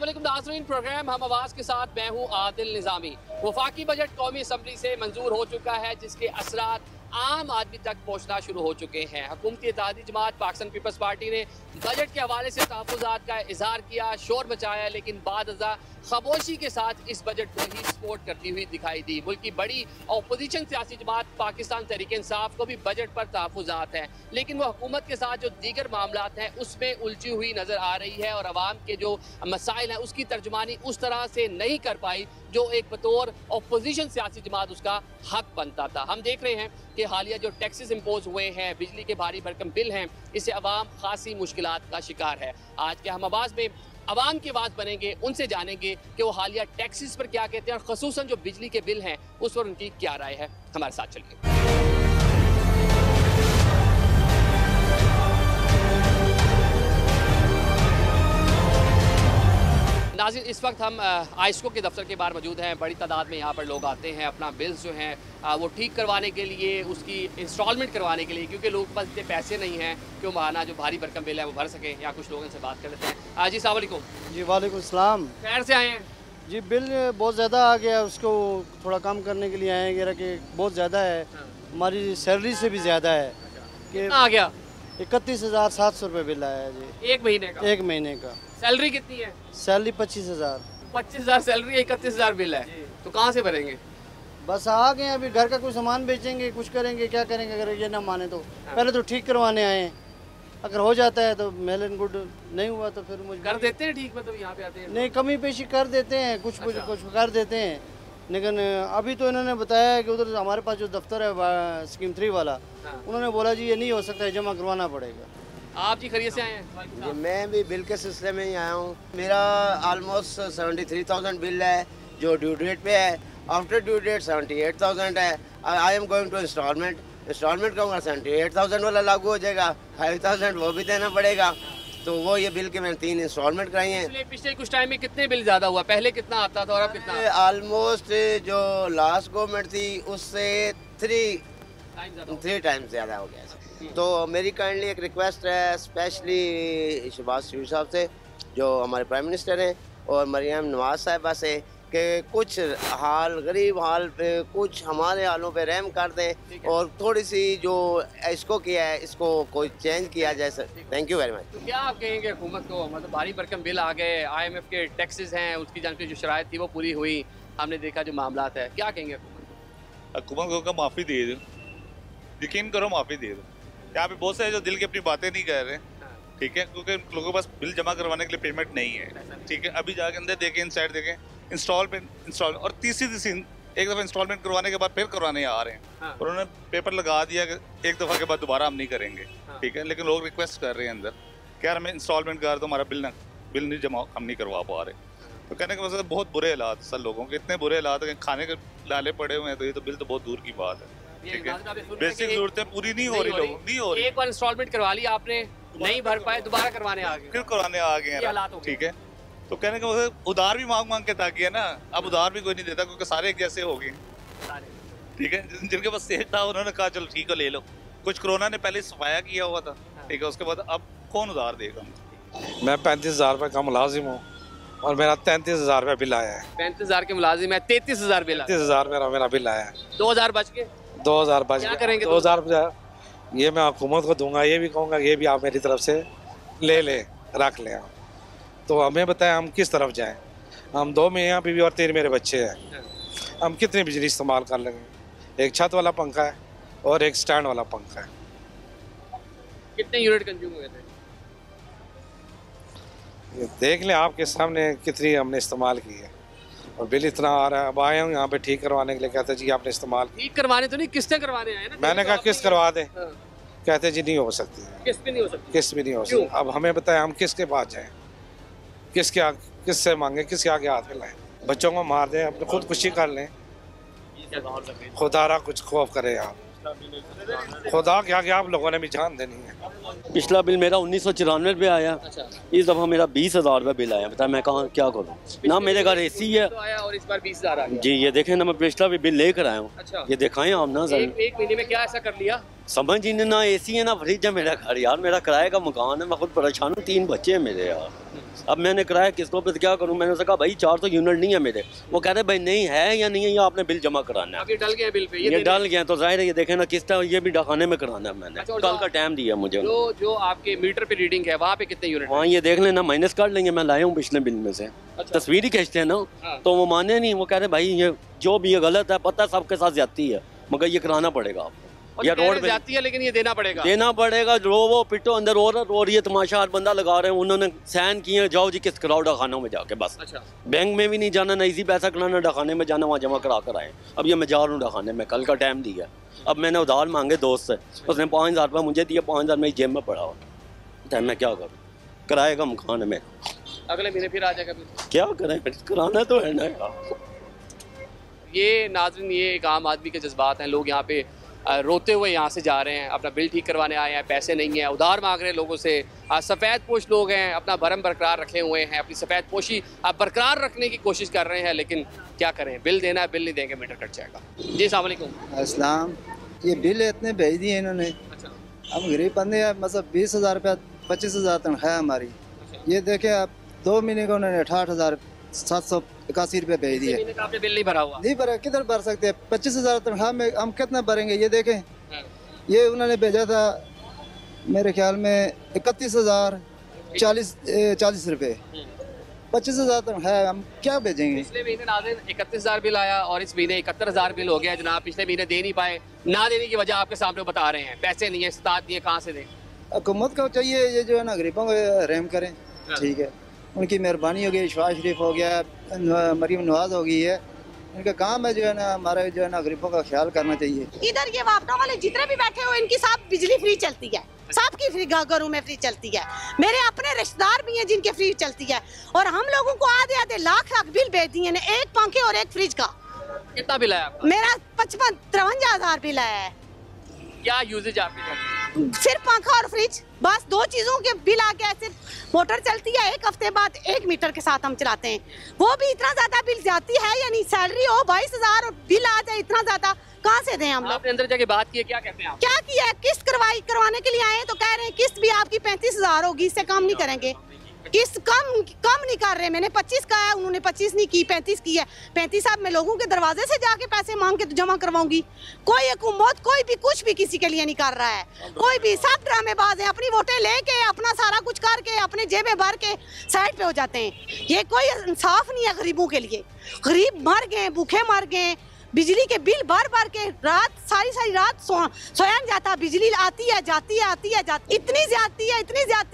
अस्सलामुअलैकुम नाज़रीन, प्रोग्राम हम आवाज़ के साथ मैं हूँ आदिल निज़ामी। वफाकी बजट कौमी असम्बली से मंजूर हो चुका है, जिसके असरात आम आदमी तक पहुँचना शुरू हो चुके हैं। हुकूमती इत्तेहादी जमात पाकिस्तान पीपल्स पार्टी ने बजट के हवाले से तहफ़्फ़ुज़ात का इज़हार किया, शोर मचाया, लेकिन बादअज़ा खामोशी के साथ इस बजट को ही सपोर्ट करती हुई दिखाई दी। मुल्क की बड़ी अपोजिशन सियासी जमात पाकिस्तान तहरीक इंसाफ को भी बजट पर तहफ़्फ़ुज़ात हैं, लेकिन वो हुकूमत के साथ जो दीगर मामलात हैं उसमें उलझी हुई नज़र आ रही है और आवाम के जो मसाइल हैं उसकी तर्जुमानी उस तरह से नहीं कर पाई जो एक बतौर अपोजिशन सियासी जमात उसका हक बनता था। हम देख रहे हैं कि हालिया जो टैक्सेस इम्पोज हुए हैं, बिजली के भारी भरकम बिल हैं, इससे आवाम खासी मुश्किलात का शिकार है। आज के हम आवाज़ में आवाम की आवाज़ बनेंगे, उनसे जानेंगे कि वो हालिया टैक्सेस पर क्या कहते हैं और ख़ुसूसन जो बिजली के बिल हैं उस पर उनकी क्या राय है। हमारे साथ चलिए। नाज़रीन, इस वक्त हम आइस्को के दफ्तर के बाहर मौजूद हैं। बड़ी तादाद में यहाँ पर लोग आते हैं अपना बिल्स जो हैं वो ठीक करवाने के लिए, उसकी इंस्टॉलमेंट करवाने के लिए, क्योंकि लोगों के पास इतने पैसे नहीं हैं कि वो माहाना जो भारी भरकम बिल है वो भर सकें। यहाँ कुछ लोगों से बात कर लेते हैं। जी अस्सलाम वालेकुम। जी वालेकुम सलाम। खैर से आए हैं? जी बिल बहुत ज़्यादा आ गया, उसको थोड़ा कम करने के लिए आए हैं कि बहुत ज़्यादा है, हमारी सैलरी से भी ज़्यादा है। कि आ गया 31,700 रुपये बिल आया है जी, एक महीने का। एक महीने का। सैलरी कितनी है? सैलरी 25,000। 25,000 सैलरी, 31,000 बिल है, तो कहाँ से भरेंगे? बस आ गए, अभी घर का कोई सामान बेचेंगे, कुछ करेंगे, क्या करेंगे अगर ये ना माने तो। पहले तो ठीक करवाने आए, अगर हो जाता है तो मेल एंड गुड, नहीं हुआ तो फिर मुझे कर देते हैं ठीक, मतलब यहाँ पे आते हैं? नहीं, कमी पेशी कर देते हैं, कुछ कर देते हैं, लेकिन अभी तो इन्होंने बताया कि उधर हमारे पास जो दफ्तर है स्कीम 3 वाला, उन्होंने बोला जी ये नहीं हो सकता है, जमा करवाना पड़ेगा। आप जी खरीद से आए हैं? जी मैं भी बिल के सिलसिले में ही आया हूँ। मेरा ऑलमोस्ट 73,000 बिल है जो ड्यू डेट पे है। आफ्टर ड्यू डेट 78,000 है। I am going to installment कहूँगा 78,000 वाला लागू हो जाएगा, 5,000 वो भी देना पड़ेगा। तो वो ये बिल के मैंने 3 इंस्टॉलमेंट कराई हैं। पिछले कुछ टाइम में कितने बिल ज़्यादा हुआ? पहले कितना आता था और अब कितना? ऑलमोस्ट जो लास्ट गवर्नमेंट थी उससे 3 टाइम्स ज़्यादा हो गया। तो मेरी काइंडली एक रिक्वेस्ट है स्पेशली शहबाज शरीफ साहब से, जो हमारे प्राइम मिनिस्टर हैं, और मरियम नवाज साहिबा से, कि कुछ हाल गरीब हाल पे, कुछ हमारे हालों पे रहम कर दें और थोड़ी सी जो इसको किया है इसको कोई चेंज किया जाए sir. Thank you very much. तो क्या आप कहेंगे हुकूमत को? मतलब भारी भरकम बिल आ गए, IMF के टैक्सेस हैं, उसकी जानकारी जो शराइत थी वो पूरी हुई, हमने देखा जो मामलात है, क्या कहेंगे हुकूमत को? माफ़ी दे दो, यकीन करो माफ़ी दे दो। यहाँ पे बहुत सारे जो दिल की अपनी बातें नहीं कर रहे, ठीक है, क्योंकि लोगों के पास बिल जमा करवाने के लिए पेमेंट नहीं है, ठीक है। अभी जाके अंदर देखें, इनसाइड देखें, इंस्टॉल और तीसरी एक दफ़ा इंस्टॉलमेंट करवाने के बाद फिर करवाने आ रहे हैं। और उन्होंने पेपर लगा दिया कि एक दफ़ा के बाद दोबारा हम नहीं करेंगे, ठीक है। लेकिन लोग रिक्वेस्ट कर रहे हैं अंदर कि यार हमें इंस्टॉलमेंट कर दो, हमारा बिल नहीं जमा, हम नहीं करवा पा रहे। तो कहने का मतलब बहुत बुरे हालात सर, लोगों के इतने बुरे हालात हैं, खाने के लाले पड़े हुए हैं, तो ये तो बिल तो बहुत दूर की बात है, ठीक है। बेसिक जरूरतें पूरी नहीं हो रही, लोगों नहीं हो रही। एक बार इंस्टॉलमेंट करवा लिया आपने, नहीं भर पाए, दोबारा करवाने आ गए, फिर करवाने आ गए, ठीक है। तो कहने का मतलब उधार भी मांग के ताकि है ना, अब उधार भी कोई नहीं देता क्योंकि सारे एक जैसे हो गए, ठीक है। जिनके पास सेठ था उन्होंने कहा चलो ठीक है ले लो। कुछ कोरोना ने पहले सफाया किया हुआ था, ठीक है, उसके बाद अब कौन उधार देगा? मैं 35,000 रुपये का मुलाजिम हूँ और मेरा 33,000 रुपये बिल आया है। 35,000 के मुलाजिम है, 33,000 बिल, 33,000 मेरा बिल आया है। 2,000 बच के 2,000 बच क्या करेंगे? 2,000 ये मैं हुकूमत को दूंगा, ये भी कहूँगा ये भी आप मेरी तरफ से ले रख लें आप। तो हमें बताएं हम किस तरफ जाएं। हम 2 मियाँ बीवी और 3 मेरे बच्चे हैं, हम कितनी बिजली इस्तेमाल कर लेंगे? एक छत वाला पंखा है और एक स्टैंड वाला पंखा है। कितने यूनिट कंज्यूम हुए थे? ये देख लें आपके सामने कितनी हमने इस्तेमाल की है और बिल इतना आ रहा है। अब आए हूँ यहाँ पे ठीक करवाने के लिए, कहते जी आपने इस्तेमाल ठीक करवाने तो नहीं, किस्तें करवाने आए ना। मैंने कहा किस्त करवा दें, कहते जी नहीं हो सकती, किस्त भी नहीं हो सकती। किस्त भी नहीं हो सकती। अब हमें बताएं हम किसके पास जाएं, किससे मांगे, किसके आगे हाथ मिलाएं? बच्चों को मार दें, अपनी खुदकुशी कर लें? खुदा कुछ खौफ करे आप, खुदा के आगे आप लोगों ने भी जान देनी है। पिछला बिल मेरा 1994 रुपये आया, इस दफ़ा मेरा 20,000 रुपये बिल आया। बता मैं कहाँ क्या करूँ ना, मेरे घर AC है और इस बार 20,000 आ गया। जी ये देखें ना, मैं पिछला भी बिल लेकर आया हूँ। ये दिखाएं आप ना सर। एक महीने में क्या ऐसा कर लिया? समझ ही नहीं, ना एसी है ना फ्रिज है मेरा घर यार। मेरा किराए का मकान है, मैं खुद परेशान हूँ, 3 बच्चे हैं मेरे यार। अब मैंने किराया किस्तों पे क्या करूँ? मैंने उससे कहा भाई 400 यूनिट नहीं है मेरे। वो कह रहे भाई नहीं है या नहीं है, या आपने बिल जमा कराना है। अब ये डल गए बिल पे, ये डल गए तो जाहिर है ये देखें ना किस्त ये भी डकाने में कराना है मैंने। अच्छा, कल का टाइम दिया मुझे। जो आपके मीटर पे रीडिंग है वहाँ पे कितने यूनिट? वहाँ ये देख लेना, माइनस कर लेंगे। मैं लाया हूँ पिछले बिल में से। अच्छा। तस्वीर ही खींचते हैं ना। हाँ। तो वो माने नहीं, वो कह रहे भाई ये जो भी ये गलत है, पता है सबके साथ ज्यादती है, मगर ये कराना पड़ेगा आपको। या रोड पे जाती है लेकिन ये देना पड़ेगा। रो वो पिटो अंदर रो रही है, तमाशा हर बंदा लगा रहे हैं। उन्होंने साइन किए, जाओ जी किस्त कराओ डाखानों में जाके बस। अच्छा। बैंक में भी नहीं जाना, ना इसी पैसा कराना, डाखाने में जाना, वहाँ जमा करा कर आए। अब ये मैं जा रहा हूँ डाखाने में, कल का टाइम दिया। अब मैंने उधार मांगे दोस्त से, उसने 5000 रुपये मुझे दिया, 5000 मेरी जेब में पड़ा हो। तो मैं क्या करूँ? किराए का मकान है मेरा, अगले महीने फिर आ जाएगा। क्या करें, कराना तो है ना यार। ये नाज़रीन, ये एक आम आदमी के जज्बात हैं। लोग यहाँ पे रोते हुए यहाँ से जा रहे हैं, अपना बिल ठीक करवाने आए हैं, पैसे नहीं हैं, उधार मांग रहे हैं लोगों से। सफ़ेद पोश लोग हैं, अपना भरम बरकरार रखे हुए हैं, अपनी सफ़ेद पोशी बरकरार रखने की कोशिश कर रहे हैं, लेकिन क्या करें, बिल देना है, बिल नहीं देंगे मीटर कट जाएगा। जी अस्सलाम वालेकुम। अस्सलाम। ये बिल इतने भेज दिए इन्होंने। अच्छा। हम गरीब बंदे हैं, मतलब 20,000 रुपया 25,000 तनख्वाह है हमारी। ये देखे आप 2 महीने का उन्होंने 68,781 रुपये भेज दिए। महीने का आपने बिल नहीं भरा हुआ? नहीं भरा, किधर भर सकते हैं? 25,000 तनख्वाह में हम कितना भरेंगे? ये देखें, हाँ। ये उन्होंने भेजा था मेरे ख्याल में 31,040 रुपये। 25,000 तनख्वाह, हम क्या भेजेंगे? पिछले महीने नाज़रीन 31,000 बिल आया और इस महीने 71,000 बिल हो गया जनाब। पिछले महीने दे नहीं पाए, ना देने की वजह आपके सामने बता रहे हैं, पैसे नहीं है, इस्तात नहीं है, कहाँ से दें? हुकूमत को चाहिए ये जो है ना गरीबों को रहम करें। ठीक है, उनकी मेहरबानी हो गई, शहबाज शरीफ हो गया, मरीम नवाज हो गई है, इनका काम है जो है ना हमारे जो है ना गरीबों का ख्याल करना चाहिए। इधर ये वापटा वाले जितने भी बैठे हो, इनकी सब बिजली फ्री चलती है, सबकी फ्री घरों में फ्री चलती है। मेरे अपने रिश्तेदार भी हैं जिनके फ्री चलती है, और हम लोगों को आधे आधे लाख बिल भेज दिए ने, एक पंखे और एक फ्रिज का। कितना बिल आया आपका? मेरा 53,000 बिल आया है। क्या यूजेज आपकी? सिर्फ पंखा और फ्रिज, बस 2 चीजों के बिल आ गया। सिर्फ मोटर चलती है, 1 हफ्ते बाद 1 मीटर के साथ हम चलाते हैं, वो भी इतना ज्यादा बिल जाती है। यानी सैलरी हो 22,000 और बिल आ जाए इतना ज्यादा, कहाँ से दें हम लोग? आपने अंदर जाके बात की है, क्या कहते हैं आप? क्या किया है? किस्त करवाने के लिए आए हैं तो कह रहे हैं किस्त भी आपकी 35,000 होगी, इससे कम नहीं करेंगे। किस्त कम नहीं कर रहे। मैंने 25 का है, उन्होंने 25 नहीं की, 35 की है। 35 साहब मैं लोगों के दरवाजे से जाके पैसे मांग के तो जमा करवाऊंगी। कोई हुकूमत कोई भी कुछ भी किसी के लिए नहीं कर रहा है, कोई भी। सब ड्रामेबाज है, अपनी वोटें लेके अपना सारा कुछ करके अपने जेबें भर के साइड पे हो जाते हैं। ये कोई इंसाफ नहीं है गरीबों के लिए। गरीब मर गए, भूखे मर गए, बिजली के बिल भर के रात सारी रात सोया नहीं जाता। बिजली आती है जाती है, आती है जाती, इतनी ज्यादती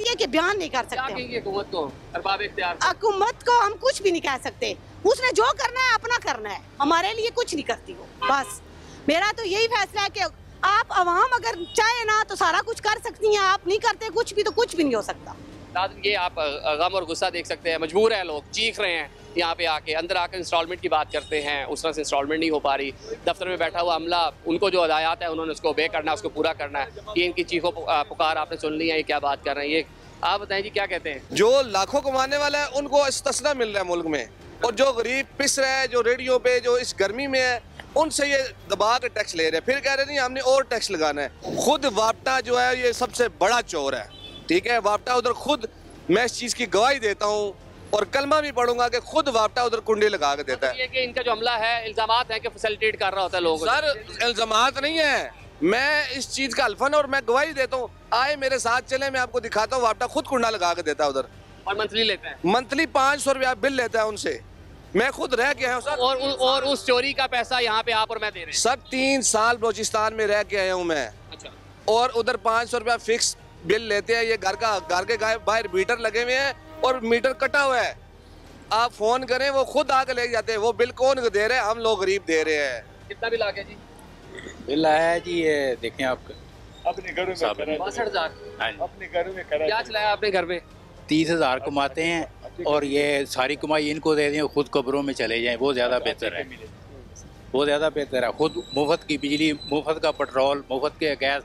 है कि बयान नहीं कर सकते। हुकूमत को अरबाब इख्तियार, हुकूमत को हम कुछ भी नहीं कह सकते। उसने जो करना है अपना करना है, हमारे लिए कुछ नहीं करती वो। बस मेरा तो यही फैसला है कि आप अवाम अगर चाहे ना तो सारा कुछ कर सकती हैं, आप नहीं करते कुछ भी तो कुछ भी नहीं हो सकता। ये आप गम और गुस्सा देख सकते हैं, मजबूर है लोग, चीख रहे हैं यहाँ पे आके। अंदर आकर इंस्टॉलमेंट की बात करते हैं, उस तरह से इंस्टॉलमेंट नहीं हो पा रही। दफ्तर में बैठा हुआ अमला, उनको जो हदायत है उन्होंने उसको ओबे करना है, उसको पूरा करना है। ये इनकी चीखों पुकार आपने सुन ली है, ये क्या बात कर रहे हैं, ये आप बताएं जी क्या कहते हैं? जो लाखों कमाने वाला है उनको इस्तिस्ना मिल रहा है मुल्क में, और जो गरीब पिस रहा है, जो रेडियो पे जो इस गर्मी में है, उनसे ये दबा के टैक्स ले रहे हैं। फिर कह रहे नहीं हमने और टैक्स लगाना है। खुद वापटा जो है ये सबसे बड़ा चोर है। ठीक है, वापटा उधर खुद, मैं इस चीज़ की गवाही देता हूँ और कलमा भी पढ़ूंगा कि खुद वापटा उधर कुंडे लगा के देता है। ये कि इनका जो हमला है, इल्जामात है कि फैसिलिटेट कर रहा होता है लोगों को। सर इल्जामात नहीं है, मैं इस चीज़ का अल्फन और मैं गवाही देता हूँ। आए मेरे साथ चले, मैं आपको दिखाता हूँ। वापटा खुद कुंडा लगा के देता है उधर, और मंथली लेता है। मंथली 500 रुपया बिल लेता है उनसे। मैं खुद रह के आया हूँ सर, और उस चोरी का पैसा यहाँ पे आप और मैं दे रहे हैं। सर 3 साल बलूचिस्तान में रह के आया हूँ मैं। अच्छा। और उधर 500 रुपया फिक्स बिल लेते हैं। ये घर के बाहर मीटर लगे हुए हैं और मीटर कटा हुआ है। आप फोन करें वो खुद आके ले जाते हैं। वो बिल कौन दे रहे हैं? हम लोग गरीब दे रहे हैं। कितना बिल आ गया जी? बिल आया है जी, ये देखें आप अपने घरों में 62,000। अपने घरों में करा। क्या चलाया आपने घर में? 30,000 कमाते हैं और ये सारी कमाई इनको दे दें, खुद कब्रों में चले जाएं, वो ज़्यादा बेहतर है। वो ज़्यादा बेहतर है। खुद मुफ्त की बिजली, मुफ्त का पेट्रोल, मुफ्त के गैस,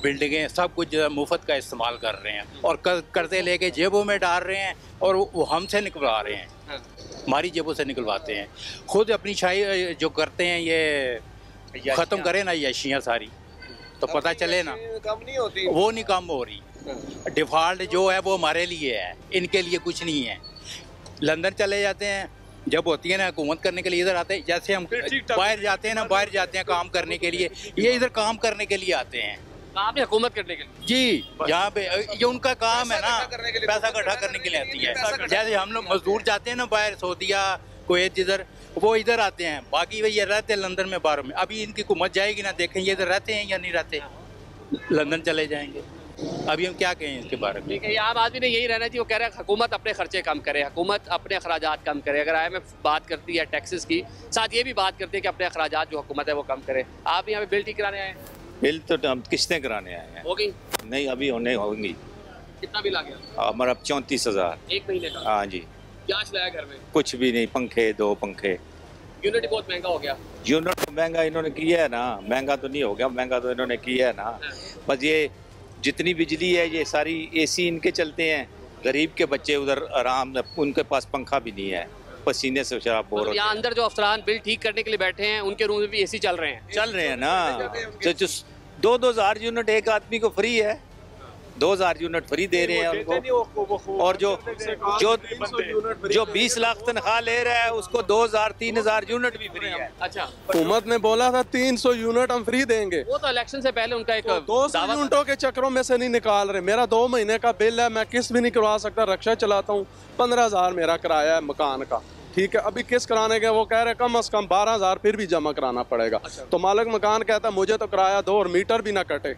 बिल्डिंगें, सब कुछ जो है मुफ्त का इस्तेमाल कर रहे हैं और कर्जे लेके जेबों में डाल रहे हैं और वो हमसे निकलवा रहे हैं। हाँ। हमारी जेबों से निकलवाते हैं। खुद अपनी शाही जो करते हैं ये ख़त्म करें ना, यशियाँ सारी तो पता चले ना। कम नहीं होती, वो नहीं कम हो रही। डिफॉल्ट जो है वो हमारे लिए है, इनके लिए कुछ नहीं है। लंदन चले जाते हैं, जब होती है ना हुकूमत करने के लिए इधर आते हैं। जैसे हम बाहर जाते हैं ना, बाहर जाते हैं काम करने के लिए, ये इधर काम करने के लिए आते हैं। काम है हुकूमत करने के लिए जी, यहाँ पे ये उनका काम है ना, पैसा इकट्ठा करने के लिए आती है। जैसे हम लोग मजदूर जाते हैं ना बाहर, सऊदीया, कुवैत, जिधर वो इधर आते हैं। बाकी ये रहते हैं लंदन में, बाहरों में। अभी इनकी हुकूमत जाएगी ना, देखें ये इधर रहते हैं या नहीं रहते, लंदन चले जाएंगे। अभी हम क्या कहें इसके बारे में। ठीक है, आम आदमी ने यही रहना चाहिए। वो कह रहा है हुकूमत अपने खर्चे कम करे, हुकूमत अपने अखराजात कम करे। अगर IMF बात करती है टैक्सेस की, साथ ये भी बात करती है कि अपने अखराजात जो हुकूमत है वो कम करे। आप यहाँ पे बिल ठीक कराने आए हैं? बिल तो हम किस्तें कराने आए हैं। हो गई? नहीं, अभी होने होंगी। कितना बिल आ गया? हमारा 34,000 एक महीने का। हाँ जी। क्या चलाया घर में? कुछ भी नहीं, पंखे, 2 पंखे। यूनिट बहुत महंगा हो गया। यूनिट महंगा इन्होंने किया है ना, महंगा तो नहीं हो गया, महंगा तो इन्होंने किया है ना। बस ये जितनी बिजली है ये सारी AC इनके चलते हैं। गरीब के बच्चे उधर आराम, उनके पास पंखा भी नहीं है, पसीने से शराब बोर होते हैं। यहाँ अंदर जो अफसरान बिल ठीक करने के लिए बैठे हैं, उनके रूम में भी AC चल रहे हैं ना। तो 2,000 यूनिट एक आदमी को फ्री है, 2,000 यूनिट फ्री दे रहे हैं उनको। और जो 20 लाख तनख्वाह ले रहा है उसको 2,000 3,000 यूनिट भी फ्री है। अच्छा, हुकूमत ने बोला था 300 यूनिट हम फ्री देंगे। वो तो इलेक्शन से पहले उनका एक 200 यूनिटों के चक्करों में से नहीं निकाल रहे। मेरा 2 महीने का बिल है, मैं किस्त भी नहीं करवा सकता, रक्षा चलाता हूँ। 15,000 मेरा किराया है मकान का, ठीक है। अभी किस्त कराने के वो कह रहे कम से कम 12,000 फिर भी जमा कराना पड़ेगा। तो मालिक मकान कहता मुझे तो किराया दो और मीटर भी ना कटे।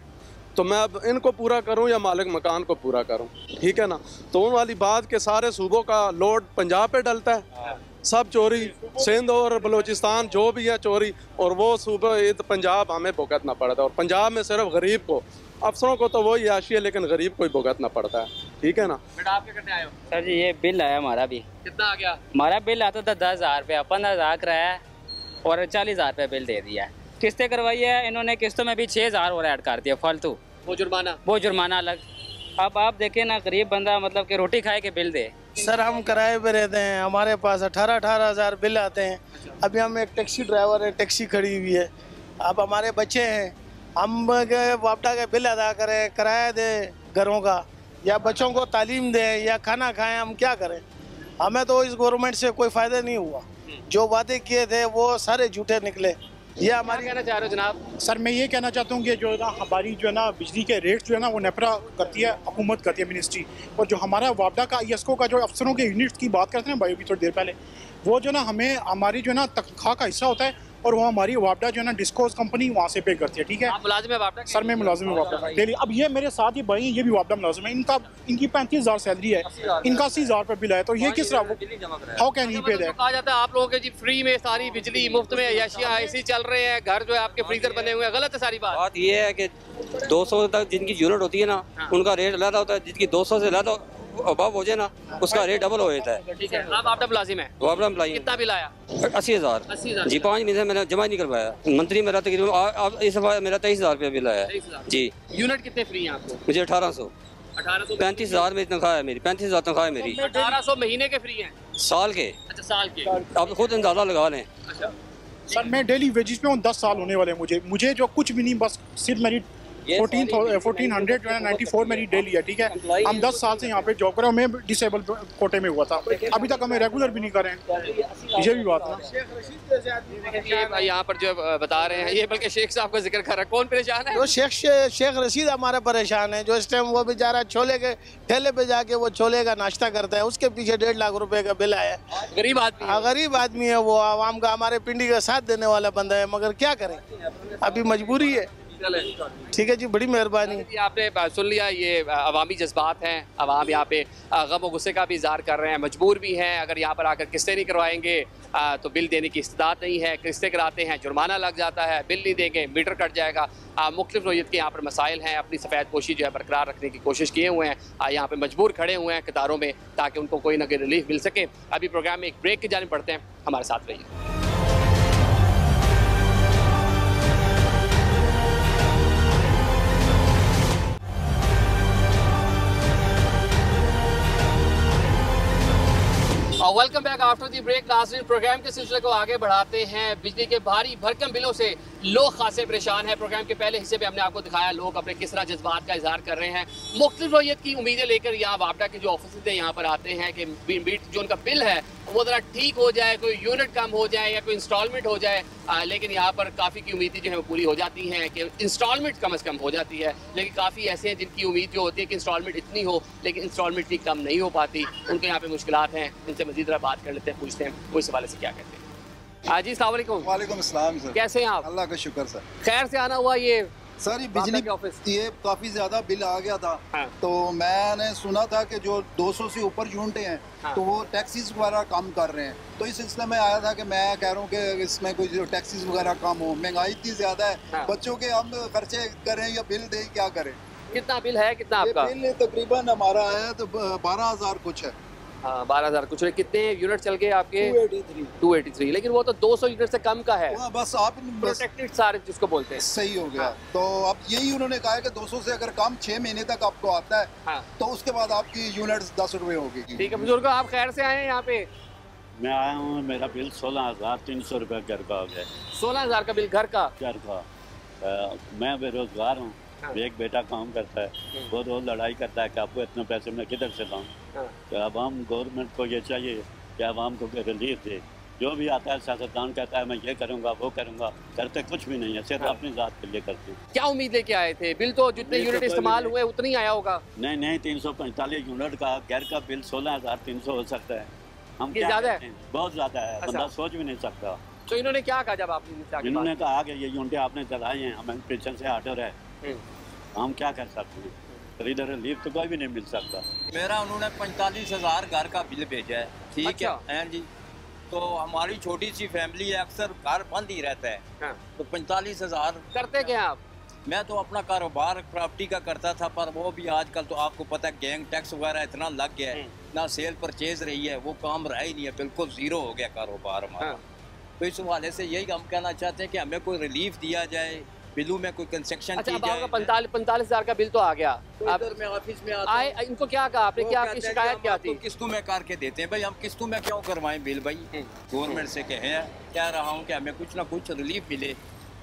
तो मैं अब इनको पूरा करूं या मालिक मकान को पूरा करूं, ठीक है ना। तो उन वाली बात के सारे सूबों का लोड पंजाब पे डलता है। सब चोरी, सिंध और बलूचिस्तान जो भी है चोरी, और वो सूबे पंजाब हमें भुगतना पड़ता है। और पंजाब में सिर्फ गरीब को, अफसरों को तो वही आशी है, लेकिन गरीब को ही भुगतना पड़ता है, ठीक है ना। बेटा आप क्या करने आए हो? सर जी ये बिल आया हमारा भी। कितना आ गया? हमारा बिल आता था 10,000 रुपया, 15,000 किराया और 40,000 रुपया बिल दे दिया। किस्तें करवाई है इन्होंने, किस्तों में भी 6,000 और ऐड कर दिया फालतू। वो जुर्माना अलग। अब आप देखें ना, गरीब बंदा मतलब कि रोटी खाए के बिल दे। सर हम किराए पे रहते हैं, हमारे पास 18,000 बिल आते हैं। अभी हम एक टैक्सी ड्राइवर है, टैक्सी खड़ी हुई है। अब हमारे बच्चे हैं, हम वापडा के बिल अदा करें, किराया दें घरों का, या बच्चों को तालीम दें या खाना खाएं, हम क्या करें। हमें तो इस गवर्नमेंट से कोई फ़ायदा नहीं हुआ। जो वादे किए थे वो सारे झूठे निकले। ये हमारी कहना चाह रहे हो जनाब? सर मैं ये कहना चाहता हूँ कि जो है ना हमारी जो है ना बिजली के रेट जो है ना वो नेपरा करती है, हुकूमत करती है, मिनिस्ट्री। और जो हमारा वापडा का ISO का जो अफसरों के यूनिट्स की बात करते हैं भाई अभी थोड़ी देर पहले, वो जो ना हमें हमारी जो है ना तनख्वाह का हिस्सा होता है, और वो हमारी वापडा जो है ना डिस्कोस कंपनी वहाँ से पे करती है, ठीक है। आप मुलाजिम है वापडा? सर मैं मुलाजिम हूँ वापडा डेली। अब ये मेरे साथ ही भाई ये भी वापडा मुलाजिम है, इनकी 35,000 सैलरी है, इनका 80,000 रुपये बिल है। तो ये किस तरह हाउ कैन ही पे दैट? कहा जाता है आप लोगों के जी फ्री में सारी बिजली, मुफ्त में अय्याशियाँ ऐसी चल रहे हैं, घर जो है आपके फ्रीजर बने हुए हैं, गलत है सारी बात। ये है कि 200 तक जिनकी यूनिट होती है ना, उनका रेट ज़्यादा होता है। जिनकी 200 से ज़्यादा अबव हो जाए ना, उसका रेट डबल हो जाता है। ठीक है, आप वापडा मुलाजिम है? वापडा मुलाजिम। कितना बिल आया? 80,000 जी। 5 महीने मैंने जमा नहीं करवाया। मंथली मेरा तकरीबन इस दफा मेरा 23,000 रुपया बिल आया जी। यूनिट कितने फ्री हैं आपको? मुझे 1800। 35,000 में तनख्वाह है मेरी, 35,000 तनख्वाह है मेरी। 1800 महीने के फ्री हैं? साल के। अच्छा साल के। आप खुद अंदाजा लगा लें। अच्छा सर मैं डेली वेजेस पे हूँ, 10 साल होने वाले मुझे जो कुछ भी नहीं, बस सिर्फ मेरी 1494 मेरी डेली है, ठीक है। हम 10 साल से यहाँ पे जॉब कर रहे हैं। मैं डिसेबल कोटे में हुआ था, अभी तक हमें रेगुलर भी नहीं कर रहे हैं। ये भी बात ना यहाँ पर जो बता रहे हैं, ये बल्कि शेख साहब का जिक्र कर रहा है। कौन परेशान है? जो शेख रशीद हमारा परेशान है। जो इस टाइम वो बेचारा छोले के ठेले पे जाके वो छोले का नाश्ता करता है, उसके पीछे 1.5 लाख रुपए का बिल आया। गरीब आदमी, गरीब आदमी है वो, आवाम का, हमारे पिंडी का साथ देने वाला बंदा है, मगर क्या करें, अभी मजबूरी है। ठीक है जी, बड़ी मेहरबानी। आपने सुन लिया, ये अवामी जज्बात हैं। अवाम यहाँ पे गम और गुस्से का भी इजहार कर रहे हैं, मजबूर भी हैं। अगर यहाँ पर आकर किस्तें नहीं करवाएंगे तो बिल देने की इस्तिदात नहीं है। किस्तें कराते हैं जुर्माना लग जाता है, बिल नहीं देंगे मीटर कट जाएगा। मुख्तलिफ नौइयत के यहाँ पर मसाइल हैं। अपनी सफ़ेद पोशी जो है बरकरार रखने की कोशिश किए हुए हैं। यहाँ पे मजबूर खड़े हुए हैं कतारों में, ताकि उनको कोई ना कोई रिलीफ मिल सके। अभी प्रोग्राम में एक ब्रेक की जानिब बढ़ते हैं, हमारे साथ रहिए। Welcome back after the break. नाज़रीन, प्रोग्राम के सिलसिले को आगे बढ़ाते हैं। बिजली के भारी भरकम बिलों से लोग खासे परेशान हैं। प्रोग्राम के पहले हिस्से में हमने आपको दिखाया लोग अपने किस तरह जज्बात का इजहार कर रहे हैं। मुख्तलिफ नौइयत की उम्मीदें लेकर यहाँ वापडा के जो ऑफिस है यहाँ पर आते हैं कि जो उनका बिल है वो ज़रा ठीक हो जाए, कोई यूनिट कम हो जाए या कोई इंस्टॉलमेंट हो जाए। लेकिन यहाँ पर काफ़ी की उम्मीदें जो है वो पूरी हो जाती हैं कि इंस्टॉलमेंट कम से कम हो जाती है। लेकिन काफ़ी ऐसे हैं जिनकी उम्मीद जो होती है कि इंस्टॉलमेंट इतनी हो, लेकिन इंस्टॉलमेंट इतनी कम नहीं हो पाती। उनके यहाँ पे मुश्किलात हैं। इनसे मज़ीद बात कर लेते हैं, पूछते हैं वो इस हवाले से क्या कहते हैं। जी अस्सलाम वालेकुम। वालेकुम अस्सलाम सर, कैसे हैं आप? अल्लाह का शुक्र सर। खैर से आना हुआ ये सर, ये बिजली ये काफ़ी ज़्यादा बिल आ गया था। हाँ। तो मैंने सुना था कि जो 200 से ऊपर यूनिटें हैं हाँ। तो वो टैक्सीज वगैरह कम कर रहे हैं। तो इस सिलसिले में आया था कि मैं कह रहा हूँ कि इसमें कोई जो टैक्सीज वगैरह कम हो। महंगाई इतनी ज़्यादा है, हाँ। बच्चों के हम खर्चे करें या बिल दें, क्या करें? कितना बिल है, कितना आपका? बिल तकरीबन हमारा है तो 12,000 कुछ है। हाँ 12,000 कुछ। कितने यूनिट चल गए आपके? 283। लेकिन वो तो 200 यूनिट से कम का है। बस आप प्रोटेक्टेड सारे जिसको बोलते हैं। सही हो गया। तो अब यही उन्होंने कहा है कि 200 से अगर कम 6 महीने तक आपको आता है हाँ। तो उसके बाद आपकी यूनिट 10 रुपए होगी। ठीक है बुजुर्ग, आप खैर से आए हैं यहाँ पे? मैं आया हूँ, मेरा बिल 16,300 रुपये घर का हो गया। 16,000 का बिल घर का? घर का। मैं बेरोजगार हूँ। हाँ। एक बेटा काम करता है, वो रोज लड़ाई करता है कि आपको इतने पैसे मैं किधर से लाऊं। हाँ। तो अब हम गवर्नमेंट को ये चाहिए कि आवाम को रिलीफ दे। जो भी आता है सियासतदान कहता है मैं ये करूँगा वो करूँगा, करते कुछ भी नहीं है, सिर्फ हाँ। अपनी ज़ात के लिए करते। क्या उम्मीद लेके आए थे? बिल तो जितने यूनिट इस्तेमाल हुए उतनी ही आया होगा। नहीं 345 यूनिट का घर का बिल 16,300 हो सकता है। हम क्या ज़्यादा करते हैं? बहुत ज़्यादा है। अच्छा। बंदा सोच भी नहीं सकता। तो इन्होंने क्या कहा जब आपने? इन्होंने कहा कि ये यूनिटें आपने चलाई हैं, हमें पेंशन से ऑर्डर है, हम क्या कर सकते हैं? खरीदर रिलीफ तो कोई भी नहीं मिल सकता। मेरा उन्होंने 45,000 घर का बिल भेजा है। ठीक अच्छा। है जी। तो हमारी छोटी सी फैमिली है, अक्सर घर बंद ही रहता है। हाँ। तो 45,000 करते क्या आप? मैं तो अपना कारोबार प्रॉपर्टी का करता था, पर वो भी आजकल तो आपको पता है गैंग टैक्स वगैरह इतना लग गया है, ना सेल परचेज रही है, वो काम रहा ही नहीं है, बिल्कुल ज़ीरो हो गया कारोबार हमारा। हाँ। तो इस हवाले से यही हम कहना चाहते हैं कि हमें कोई रिलीफ दिया जाए, बिलों में कोई कंसेक्शन अच्छा, की अब जाए। आपका 45,000 का बिल तो आ गया। तो अब इधर मैं ऑफिस में आता आए, इनको क्या कहा आपने? क्या आपकी शिकायत क्या थी? किस्तों में करके देते हैं भाई, हम किस्तों में क्यों करवाएं बिल भाई? गवर्नमेंट से कह रहा हूँ कि हमें कुछ ना कुछ रिलीफ मिले,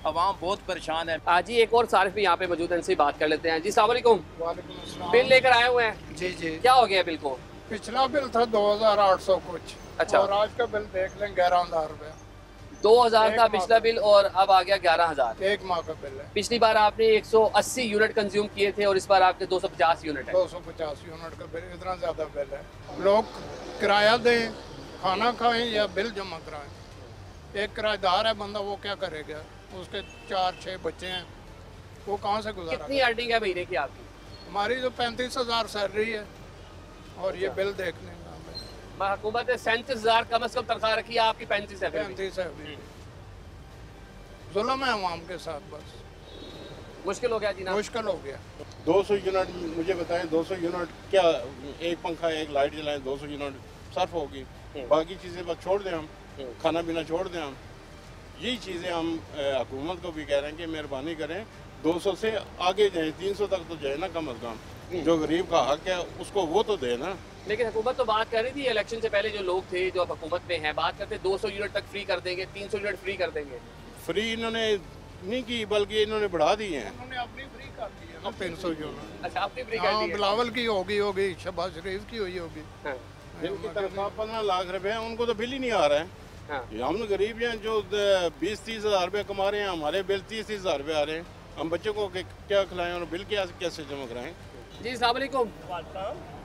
अवाम बहुत परेशान है। आज ही एक और सारिफ भी यहाँ पे मौजूद है, इनसे बात कर लेते हैं। जी अस्सलाम वालेकुम। बिल लेकर आए हुए हैं? जी जी। क्या हो गया बिल को? पिछला बिल था 2,800 कुछ। अच्छा। और आज का बिल देख लें 11,000 रुपए। 2,000 था पिछला बिल और अब आ गया 11,000। एक माह का बिल है। पिछली बार आपने 180 यूनिट कंज्यूम किए थे और इस बार आपके 250 यूनिट है। 250 यूनिट का बिल, इतना ज्यादा बिल है। लोग किराया दें, खाना खाएं या बिल जमा कराएं। एक किराएदार है बंदा, वो क्या करेगा? उसके 4-6 बच्चे हैं, वो कहाँ से गुजारा? कितनी अर्निंग है महीने की आपकी? हमारी जो 35,000 सैलरी है और ये बिल देख लें। हुकूमत ने 37,000 कम से कम तनख्वाह रखी है, आपकी 35 है। 35 है। जुल्म है अवाम के साथ, बस मुश्किल हो गया जी ना। मुश्किल हो गया। 200 यूनिट मुझे बताएं, 200 यूनिट क्या? एक पंखा एक लाइट जलाएं, 200 यूनिट सर्फ होगी। बाकी चीज़ें बस छोड़ दें, हम खाना पीना छोड़ दें। हम यही चीज़ें हम हुकूमत को भी कह रहे हैं कि मेहरबानी करें, 200 से आगे जाएं, 300 तक तो जाए ना कम अज़ कम। जो गरीब का हक है उसको वो तो दे ना। लेकिन हुकूमत तो बात कर रही थी इलेक्शन से पहले, जो लोग थे जो अब हुकूमत में हैं, बात करते 200 यूनिट तक फ्री कर देंगे, 300 यूनिट फ्री कर देंगे। फ्री इन्होंने नहीं की, बल्कि इन्होंने बढ़ा दी है। उन्होंने अपनी फ्री कर दी है ना 300 यूनिट। अच्छा, अपनी फ्री कर दी है। बिलावल की होगी, शहबाज शरीफ की हुई होगी। जिनकी तनख्वाह 15 लाख रुपए है उनको तो बिल ही नहीं आ रहा है। हम गरीब हैं जो 20-30 हज़ार रुपये कमा रहे हैं, हमारे बिल 30-30 हज़ार रुपये आ रहे हैं। हम बच्चों को क्या खिलाएं और बिल कैसे जमा कराएं? जी अस्सलाम वालेकुम।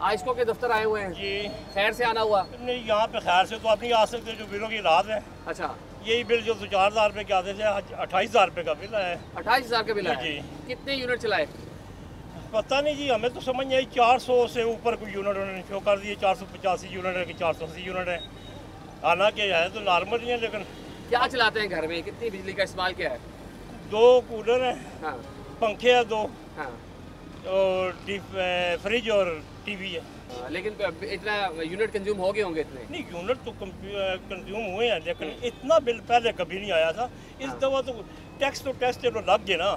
आइस्को के दफ्तर आए हुए हैं जी। खैर से आना हुआ? नहीं, यहाँ पे खैर से तो आप नहीं आ सकते, जो बिलों की रात है। अच्छा। यही बिल जो 4,000 रुपये के आते थे, 28,000 रुपये का बिल है। 28,000 का बिल है जी। कितने यूनिट चलाए? पता नहीं जी, हमें तो समझ नहीं आई। 400 से ऊपर कोई यूनिट उन्होंने शो कर दिए, 485 यूनिट है कि 480 यूनिट है। हालांकि है तो नॉर्मल ही है, लेकिन क्या चलाते हैं घर में? कितनी बिजली का इस्तेमाल क्या है? 2 कूलर है, पंखे है 2, और फ्रिज और टीवी है। लेकिन इतना यूनिट कंज्यूम हो गए होंगे इतने? नहीं, यूनिट तो कंज्यूम हुए हैं, लेकिन इतना बिल पहले कभी नहीं आया था। इस दफ़ा तो टैक्स तो टैक्स चलो लग गए ना,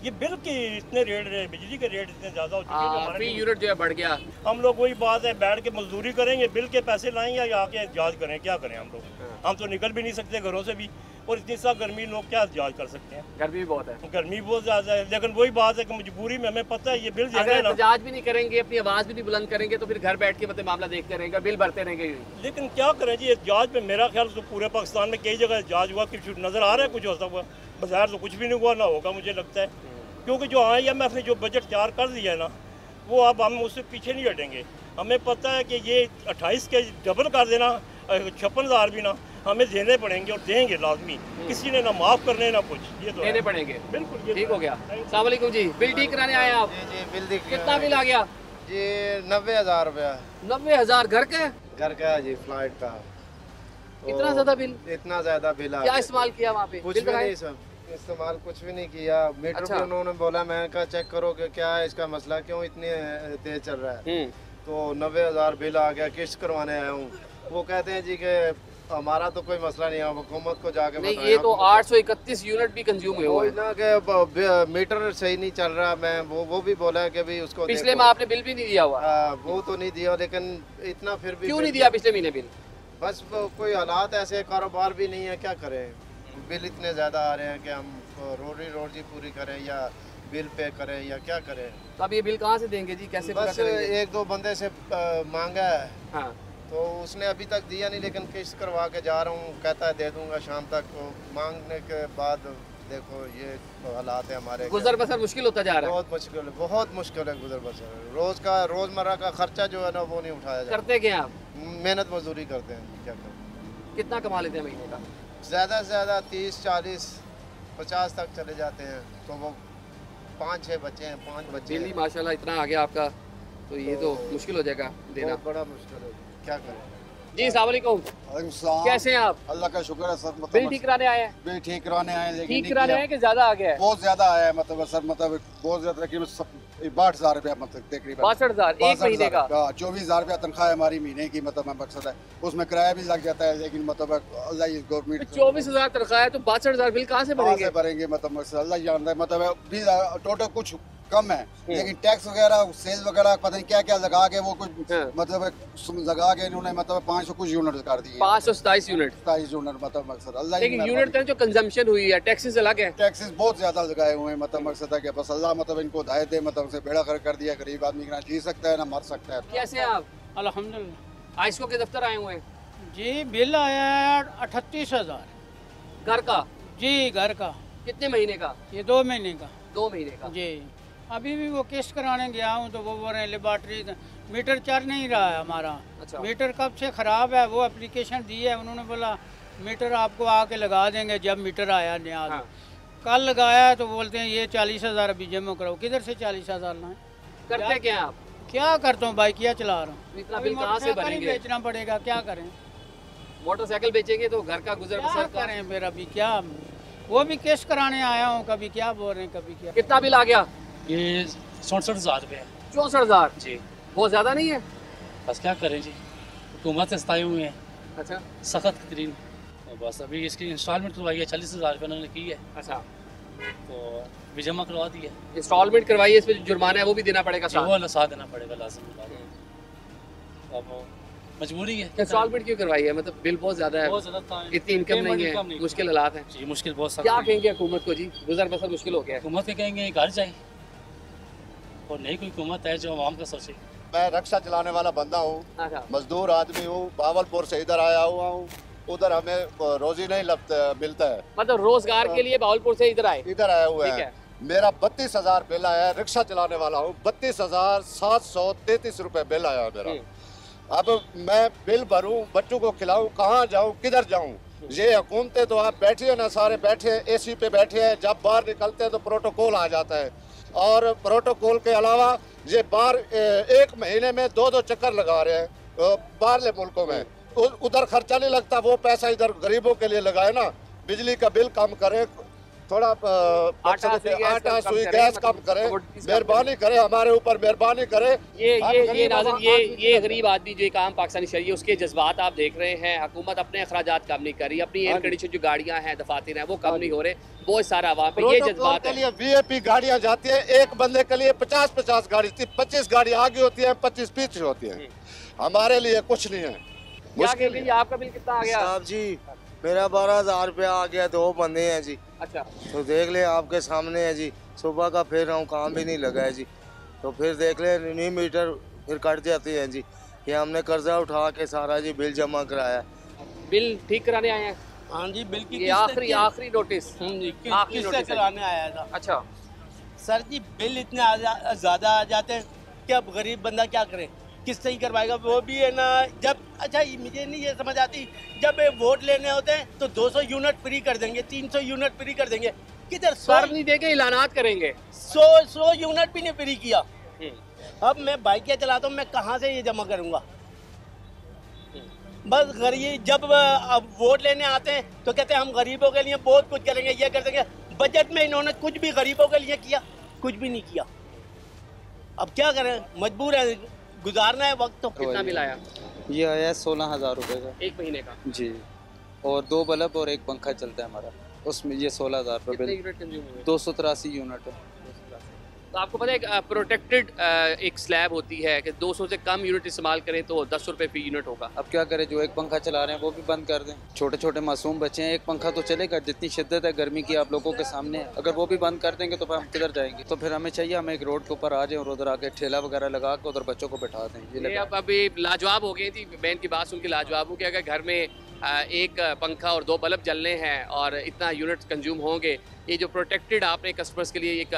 ये बिल के इतने रेट रहे, बिजली के रेट इतने ज्यादा हो चुके हैं कि फी यूनिट जो है बढ़ गया। हम लोग वही बात है, बैठ के मजदूरी करेंगे, बिल के पैसे लाएंगे या आके एहतजाज करें, क्या करें हम लोग? हम तो निकल भी नहीं सकते घरों से भी, और इतनी सा गर्मी लोग क्या एहतजाज कर सकते हैं? गर्मी भी बहुत है, गर्मी बहुत ज्यादा है, लेकिन वही बात है कि मजबूरी में हमें पता है ये बिल जो अगर है ना, एहतजाज भी नहीं करेंगे, अपनी आवाज भी नहीं बुलंद करेंगे तो फिर घर बैठ के मतलब मामला देखते रहेंगे, बिल भरते रहेंगे। लेकिन क्या करें जी, एहतजाज में मेरा ख्याल तो पूरे पाकिस्तान में कई जगह एहतजाज हुआ, कुछ नजर आ रहा है कुछ होता हुआ, बाजार तो कुछ भी नहीं हुआ, ना होगा मुझे लगता है, क्योंकि जो IMF ने जो बजट तैयार कर दिया है ना, वो अब हम उससे पीछे नहीं हटेंगे। हमें पता है कि ये 28 के डबल कर देना, 56,000 भी ना हमें देने पड़ेंगे और देंगे लाजमी, किसी ने ना माफ़ करने ना कुछ, ये तो देने पड़ेंगे। बिल्कुल ठीक हो गया। अस्सलाम वालेकुम जी, बिल ठीक कराने आए आप? जी बिल कितना बिल आ गया जी? 90,000 रुपया। 90,000 घर का? घर का जी, फ्लाइट का। इतना ज्यादा बिल? इतना ज्यादा बिल आ क्या गया। इस्तेमाल किया वहाँ पे? कुछ भी नहीं सब इस्तेमाल कुछ भी नहीं किया। मीटर अच्छा। पे उन्होंने बोला, मैंने कहा चेक करो कि क्या है इसका मसला, क्यों इतनी तेज चल रहा है। तो 90,000 बिल आ गया, किस्त करवाने आया हूँ। वो कहते हैं जी कि हमारा तो कोई मसला नहीं है, हुकूमत को जाके नहीं, ये तो 831 यूनिट भी कंज्यूम हुए हुए हैं। ना कि मीटर सही नहीं चल रहा। मैं वो भी बोला है कि भी उसको पिछले माह आपने बिल भी नहीं दिया हुआ? वो तो नहीं दिया, लेकिन इतना फिर भी क्यों नहीं दिया पिछले महीने बिल? बस कोई हालात ऐसे, कारोबार भी नहीं है, क्या करें। बिल इतने ज़्यादा आ रहे हैं कि हम रोजी पूरी करें या बिल पे करें या क्या करें। तो अब ये बिल कहाँ से देंगे जी, कैसे पूरा बस करेंगे? 1-2 बंदे से मांगा है। हाँ। तो उसने अभी तक दिया नहीं, लेकिन किस्त करवा के जा रहा हूँ, कहता है दे दूंगा शाम तक। तो मांगने के बाद देखो ये हालात है हमारे। गुजर बसर मुश्किल होता जा रहा है। बहुत मुश्किल है गुजर बसर। रोजमर्रा का खर्चा जो है ना वो नहीं उठाया जाता। करते क्या आप? मेहनत मजदूरी करते हैं, क्या करें। कितना कमा लेते हैं महीने का? ज़्यादा से ज़्यादा 30, 40, 50 तक चले जाते हैं। तो वो 5-6 बच्चे हैं, 5 बच्चे। बिल ही माशाल्लाह इतना आ गया आपका, तो ये तो मुश्किल हो जाएगा देना। बहुत बड़ा मुश्किल है, क्या करें। जी अस्सलाम वालेकुम। कैसे हैं आप? अल्लाह का शुक्र है सर। बिल ठीक कराने आए हैं? बिल ठीक कराने आए, लेकिन ठीक कराने आए कि ज्यादा आ गया है? बहुत ज्यादा आया है, मतलब सर, मतलब बहुत ज्यादा, तकरीबन 62,000 रुपया, मतलब तकरीबन 62,000 एक महीने का। 24,000 रुपया तनख्वाह है हमारी महीने की, मतलब मकसद है उसमें किराया भी लग जाता है, लेकिन मतलब अल्लाह ही गवर्नमेंट 24,000 तनख्वाह है तो 62,000 बिल कहाँ से भरेंगे? मतलब मकसद अल्लाह जानता है। मतलब टोटल कुछ कम है, लेकिन टैक्स वगैरह, सेल वगैरह, पता नहीं क्या क्या लगा के वो कुछ मतलब लगा के इन्होंने मतलब 500 कुछ यूनिट कर दिए। 527 यूनिट। 27 यूनिट, मतलब मकसद अल्लाह। लेकिन यूनिट का जो कंजम्पशन हुई है, टैक्सेस अलग है। टैक्सेस बहुत ज्यादा लगाए हुए हैं, मतलब मकसद है कि बस अल्लाह मतलब इनको हिदायत दे, मतलब उसे बेड़ा कर दिया। गरीब आदमी ना जी सकता है ना मर सकता है। कैसे आप? अल्हम्दुलिल्लाह। आइस्को के दफ्तर आए हुए हैं जी। बिल आया है 38,000 घर का? जी घर का। कितने महीने का? ये 2 महीने का। 2 महीने का जी। अभी भी वो किस्त कराने गया हूँ तो वो बोल रहे हैं लेबॉर्ट्री मीटर चल नहीं रहा है हमारा। अच्छा। मीटर कब से ख़राब है, वो एप्लीकेशन दी है, उन्होंने बोला मीटर आपको आके लगा देंगे जब मीटर आया नया। हाँ। कल लगाया तो बोलते हैं ये 40,000 अभी जमा कराओ। किधर से 40,000 लाएं? करते क्या आप? क्या करता हूँ भाई, क्या चला रहा हूँ। इतना बिल कहाँ से भरेंगे? बेचना पड़ेगा, क्या करें। मोटरसाइकिल बेचेंगे तो घर का गुजर बसर करें फिर। अभी क्या, वो भी किस्त कराने आया हूँ, कभी क्या बोल रहे हैं कभी क्या। कितना बिल आ गया? ये 64,000 रुपये। 64,000 जी। बहुत ज़्यादा नहीं है? बस क्या करें जी, हुकूमत से सताए हुए हैं। अच्छा। सख्त तरीन। और बस अभी इसकी इंस्टॉलमेंट करवाई है, 40,000 रुपये उन्होंने की है। अच्छा। तो भी जमा करवा दी है। इंस्टॉलमेंट करवाई है, इसमें जुर्माना है वो भी देना पड़ेगा? वो साथ देना पड़ेगा लाजमी। अब मजबूरी है। इंस्टॉलमेंट क्यों करवाई है? मतलब बिल बहुत ज़्यादा है, इतनी इनकम नहीं है, मुश्किल हालात हैं जी। मुश्किल बहुत सारा। क्या कहेंगे हुकूमत को जी, गुजर बसर मुश्किल हो गया है? हुकूमत के कहेंगे घर जाए, और नहीं कोई हुकूमत है जो आवाम का सोचे। मैं रिक्शा चलाने वाला बंदा हूँ, मजदूर आदमी हूँ, बावलपुर से इधर आया हुआ हूँ। उधर हमें रोजी नहीं मिलता है। मतलब रोजगार के लिए बावलपुर से इधर आया हुआ है। मेरा 32,000 बिल आया है, रिक्शा चलाने वाला हूँ। 32,733 रुपए बिल आया मेरा। अब मैं बिल भरूं, बच्चों को खिलाऊं, कहाँ जाऊं, किधर जाऊं? ये हुकूमतें तो आप बैठे हो ना, सारे बैठे हैं AC पे बैठे हैं। जब बाहर निकलते हैं तो प्रोटोकॉल आ जाता है, और प्रोटोकॉल के अलावा ये बाहर 1 महीने में 2-2 चक्कर लगा रहे हैं बाहरले मुल्कों में। उधर खर्चा नहीं लगता, वो पैसा इधर गरीबों के लिए लगाए ना। बिजली का बिल कम करें, थोड़ा आटा सुई गैस कम करे, मेहरबानी करे, हमारे ऊपर मेहरबानी करे। ये नाज़रीन ये गरीब आदमी जो एक आम पाकिस्तानी शहरी है उसके जज्बात आप देख रहे हैं। हुकूमत अपने अखराजात कम नहीं कर रही, अपनी एयर कंडीशन जो गाड़ियाँ हैं दफातर हैं वो कम नहीं हो रहे, बहुत सारा आवाम पे ये जज्बात है। VIP गाड़ियाँ जाती है, एक बंदे के लिए 50-50 गाड़ी, 25 गाड़ी आगे होती है, 25 पीछे होती है। हमारे लिए कुछ नहीं है। आपका बिल कितना आ गया? साहब जी मेरा 12,000 रुपया आ गया, 2 बंदे हैं जी। अच्छा तो देख ले आपके सामने है जी, सुबह का फिर हम काम भी नहीं लगा है जी, तो फिर देख ले नहीं मीटर फिर कट जाते हैं जी। ये हमने कर्जा उठा के सारा जी बिल जमा कराया। बिल ठीक कराने आए हैं? हाँ जी, बिल की आखिरी नोटिस कराने आया था। अच्छा सर जी बिल इतने ज़्यादा आ जाते हैं कि अब गरीब बंदा क्या करे, किससे ही करवाएगा? वो भी है ना, जब अच्छा मुझे नहीं ये समझ आती, जब वोट लेने होते हैं तो 200 यूनिट फ्री कर देंगे, 300 यूनिट फ्री कर देंगे, किधर सर नहीं देंगे, ऐलानात करेंगे। 100 यूनिट भी नहीं फ्री किया। अब मैं बाइक चलाता हूँ, मैं कहाँ से ये जमा करूँगा? बस गरीब जब अब वोट लेने आते हैं तो कहते हैं हम गरीबों के लिए बहुत कुछ करेंगे, ये कर देंगे। बजट में इन्होंने कुछ भी गरीबों के लिए किया? कुछ भी नहीं किया। अब क्या करें, मजबूर है, गुजारना है वक्त। तो कितना बिल आया? ये आया 16,000 रुपये का, 1 महीने का जी। और 2 बल्ब और 1 पंखा चलता है हमारा, उसमें ये 16,000 रुपये बिल। 283 यूनिट है। तो आपको पता है एक प्रोटेक्टेड एक स्लैब होती है कि 200 से कम यूनिट इस्तेमाल करें तो 10 रुपये फी यूनिट होगा। अब क्या करें, जो 1 पंखा चला रहे हैं वो भी बंद कर दें। छोटे छोटे मासूम बच्चे हैं, 1 पंखा तो चलेगा, जितनी शिद्दत है गर्मी की आप लोगों के सामने है। अगर वो भी बंद कर देंगे तो फिर हम किधर जाएंगे? तो फिर हमें चाहिए हम एक रोड के ऊपर आ जाएं और उधर आके ठेला वगैरह लगा के उधर बच्चों को बैठा दें। ये अब अभी लाजवाब हो गई थी, मैं इनकी बात सुन के लाजवाब हूँ कि अगर घर में 1 पंखा और 2 बल्ब जलने हैं और इतना यूनिट कंज्यूम होंगे, ये जो प्रोटेक्टेड आपने कस्टमर्स के लिए एक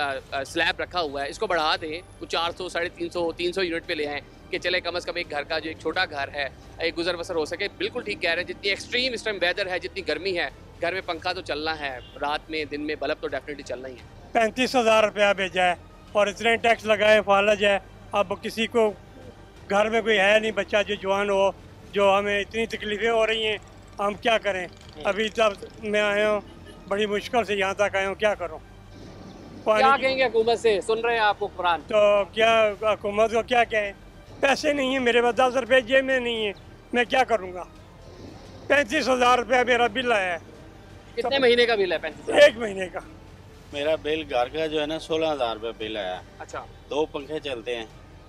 स्लैब रखा हुआ है इसको बढ़ा दें, कुछ 400, 350, 300 यूनिट पे ले आएँ कि चले कम से कम एक घर का जो एक छोटा घर है एक गुजर बसर हो सके। बिल्कुल ठीक कह रहे हैं, जितनी एक्सट्रीम इस टाइम वेदर है, जितनी गर्मी है, घर में पंखा तो चलना है, रात में दिन में बल्ब तो डेफिनेटली चलना ही है। 35,000 रुपया भेजा है और इतने टैक्स लगाए, फालज है। अब किसी को घर में कोई है नहीं बच्चा जो जवान हो, जो हमें इतनी तकलीफ़ें हो रही हैं, हम क्या करें? अभी जब मैं आया हूँ बड़ी मुश्किल से यहाँ तक आया हूँ, क्या करूँ? क्या कहेंगे हुकूमत से? सुन रहे हैं आपको कुरान? तो क्या हुकूमत को क्या कहें? पैसे नहीं है मेरे पास, 10 रुपये जेब में नहीं है, मैं क्या करूँगा? 35,000 रुपया मेरा बिल आया है। कितने महीने का बिल है? 35,000? 1 महीने का। मेरा बिल घर का जो है ना 16,000 रुपये बिल आया। अच्छा। 2 पंखे चलते हैं,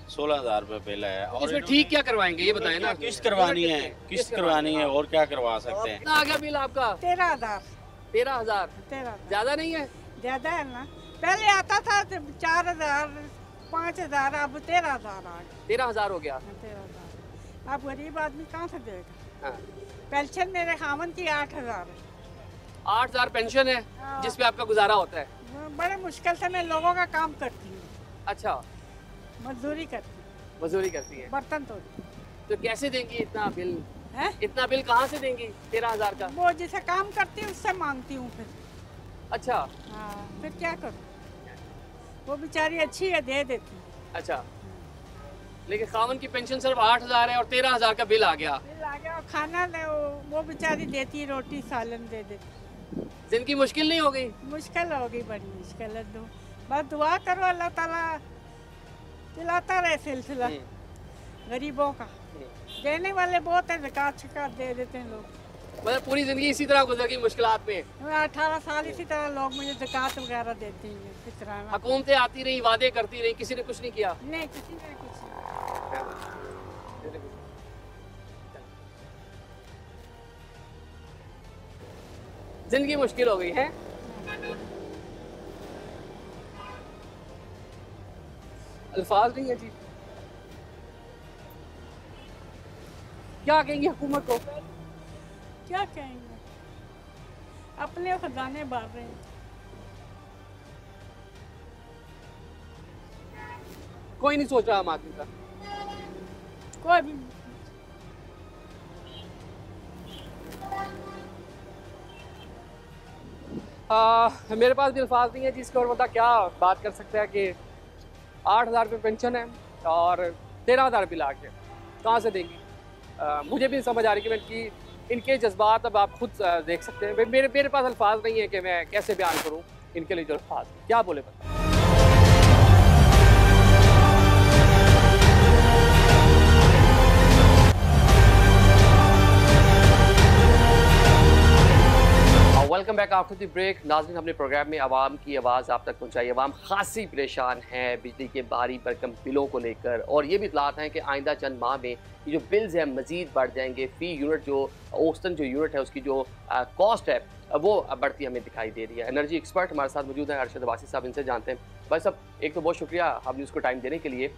16,000 रुपये बिल आया। और इसमें ठीक क्या करवाएंगे ये बताएं ना? किस्त करवानी है, किस्त करवानी है और क्या करवा सकते हैं। कितना आ गया बिल आपका? 13,000। 13,000? 13,000 ज्यादा नहीं है? ज्यादा है ना, पहले आता था 4,000, 5,000, अब 13,000 आ गया। 13,000 हो गया? 13,000। अब गरीब आदमी कहाँ से देगा? पेंशन मेरे खामन की 8,000 है। 8,000 पेंशन है जिसपे आपका गुजारा होता है? बड़े मुश्किल से मैं लोगों का काम करती हूँ। अच्छा, मजदूरी करती हूँ। मजदूरी करती है? बर्तन धोती। तो कैसे देंगी इतना बिल? है? इतना बिल कहाँ से देंगी 13,000 का? वो जिसे काम करती हूँ उससे मांगती हूँ फिर। अच्छा। हाँ, फिर क्या करूँ? वो बेचारी अच्छी है, दे देती है। अच्छा, लेकिन खावन की पेंशन सिर्फ 8,000 है और 13,000 का बिल आ गया। बिल आ गया और खाना वो बेचारी देती है, रोटी सालन दे देती। जिंदगी मुश्किल नहीं हो गई? मुश्किल हो गई, बड़ी मुश्किल है। बस दुआ करो अल्लाह ताला चलाता रहे सिलसिला गरीबों का। देने वाले बहुत है, ज़कात शिकात दे देते हैं लोग। मतलब पूरी जिंदगी इसी तरह गुजर गई मुश्किलात में? 18 साल इसी तरह लोग मुझे ज़कात वगैरह देते हैं। फितराना हुकूमतें आती रही, वादे करती रही, किसी ने कुछ नहीं किया? नहीं, किसी ने कुछ नहीं। जिंदगी मुश्किल हो गई है। अल्फाज नहीं है जी। क्या कहेंगे हुकूमत को? क्या कहेंगे, अपने खजाने भर रहे हैं। कोई नहीं सोच रहा आम आदमी का? कोई भी मेरे पास भी अल्फाज नहीं है जिसके और बता क्या बात कर सकते हैं कि 8,000 रुपये पेंशन है और 13,000 बिल आ गया, कहाँ से देंगी? मुझे भी समझ आ रही कि मैं इनकी इनके जज्बात अब आप खुद देख सकते हैं। मेरे पास अल्फाज नहीं है कि मैं कैसे बयान करूँ इनके लिए जो अल्फाज, क्या बोले बता। Welcome back after the break. नाज़रीन, हमने प्रोग्राम में आवाम की आवाज़ आप तक पहुंचाई। आवाम खासी परेशान है बिजली के भारी भरकम बिलों को लेकर, और ये भी इतलात हैं कि आइंदा चंद माह में ये जो बिल्स हैं मज़ीद बढ़ जाएंगे। फ़ी यूनिट जो औसतन जो यूनिट है उसकी जो कॉस्ट है वो बढ़ती हमें दिखाई दे रही है। एनर्जी एक्सपर्ट हमारे साथ मौजूद हैं, अरशद अब्बासी साहब, इनसे जानते हैं। भाई साहब, एक तो बहुत शुक्रिया आपने उसको टाइम देने के लिए।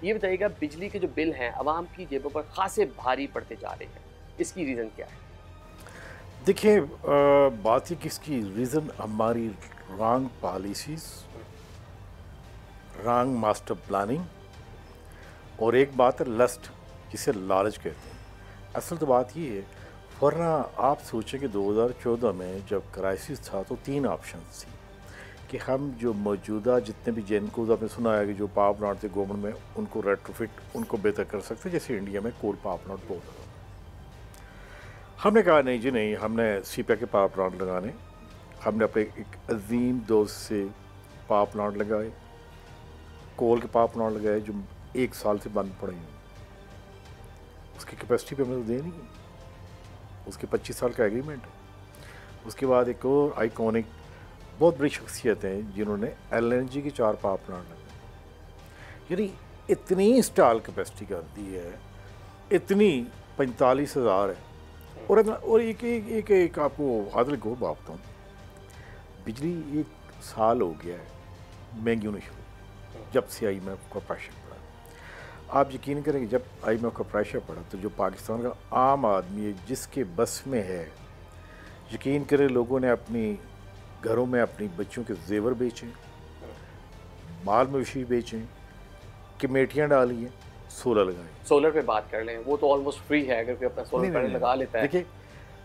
ये बताइएगा, बिजली के जो बिल हैं आवाम की जेबों पर खासे भारी पड़ते जा रहे हैं, इसकी रीज़न क्या है? देखिए, बात है कि इसकी रीज़न हमारी wrong policies, wrong master planning, और एक बात है लस्ट, जिसे लालच कहते हैं। असल तो बात ये है, वरना आप सोचें कि 2014 में जब क्राइसिस था तो 3 ऑप्शन थी कि हम जो मौजूदा जितने भी जेनको आपने सुना है कि जो पावर प्लांट थे गवर्नमेंट में, उनको रेट्रोफिट, उनको बेहतर कर सकते, जैसे इंडिया में कोल पावर प्लांट बहुत ज़्यादा। हमने कहा नहीं जी नहीं, हमने सीपीआई के पावर प्लांट लगाने। हमने अपने एक अजीम दोस्त से पावर प्लांट लगाए, कोल के पावर प्लांट लगाए जो 1 साल से बंद पड़े हैं। उसकी कैपेसिटी पे हमें तो दे नहीं है, उसके 25 साल का एग्रीमेंट है। उसके बाद एक और आइकॉनिक बहुत बड़ी शख्सियत हैं जिन्होंने LNG के 4 पावर प्लांट लगाए, यानी इतनी इंस्टॉल कैपेसिटी कर दी है, इतनी 45,000 है। और एक आपको आदल को बात बताऊँ, बिजली 1 साल हो गया है महंगी होनी शुरू, जब से IMF का प्रेशर पड़ा। आप यकीन करें कि जब IMF का प्रेशर पड़ा तो जो पाकिस्तान का आम आदमी है जिसके बस में है, यकीन करें लोगों ने अपनी घरों में अपनी बच्चों के जेवर बेचे, माल मवेशी बेचे, कमेटियाँ डाली हैं, सोलर लगाए। सोलर पे बात कर लें, वो तो ऑलमोस्ट फ्री है अगर कोई अपना सोलर पैनल लगा लेता है। देखिए,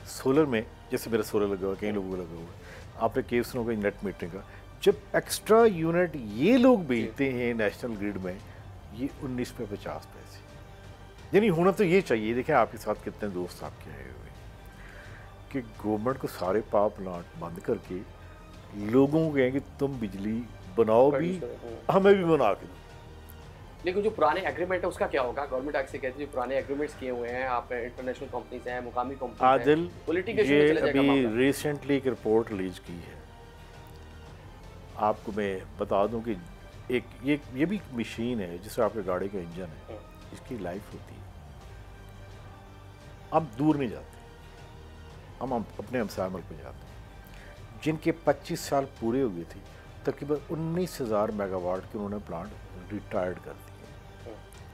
सोलर में जैसे मेरा सोलर लगा हुआ, कई लोगों को लगा हुआ है, आपने केस सुना होगा नेट मीटरिंग का। जब एक्स्ट्रा यूनिट ये लोग बेचते हैं नेशनल ग्रिड में, ये 19 पे 50 पैसे, यानी होना तो ये चाहिए। देखें आपके साथ कितने दोस्त आपके आए हुए कि गवर्नमेंट को सारे पावर प्लांट बंद करके लोगों को कहें कि तुम बिजली बनाओ भी, हमें भी बना के दो। लेकिन जो पुराने एग्रीमेंट है उसका क्या होगा? गवर्नमेंट एक्ट से कहती है जो पुराने एग्रीमेंट्स किए हुए हैं, आप इंटरनेशनल कंपनीज हैं, मुकामी कंपनीज आदिल, हैं, ये अभी रिसेंटली एक रिपोर्ट रिलीज की है। आपको मैं बता दूं कि ये भी मशीन है जिससे आपके गाड़ी का इंजन है, इसकी लाइफ होती है। हम दूर नहीं जाते, हम अपने हमसाय मुल्क में जाते हैं जिनके 25 साल पूरे हो गए थे, तकरीबन 19,000 मेगावाट के उन्होंने प्लांट रिटायर्ड कर दिए।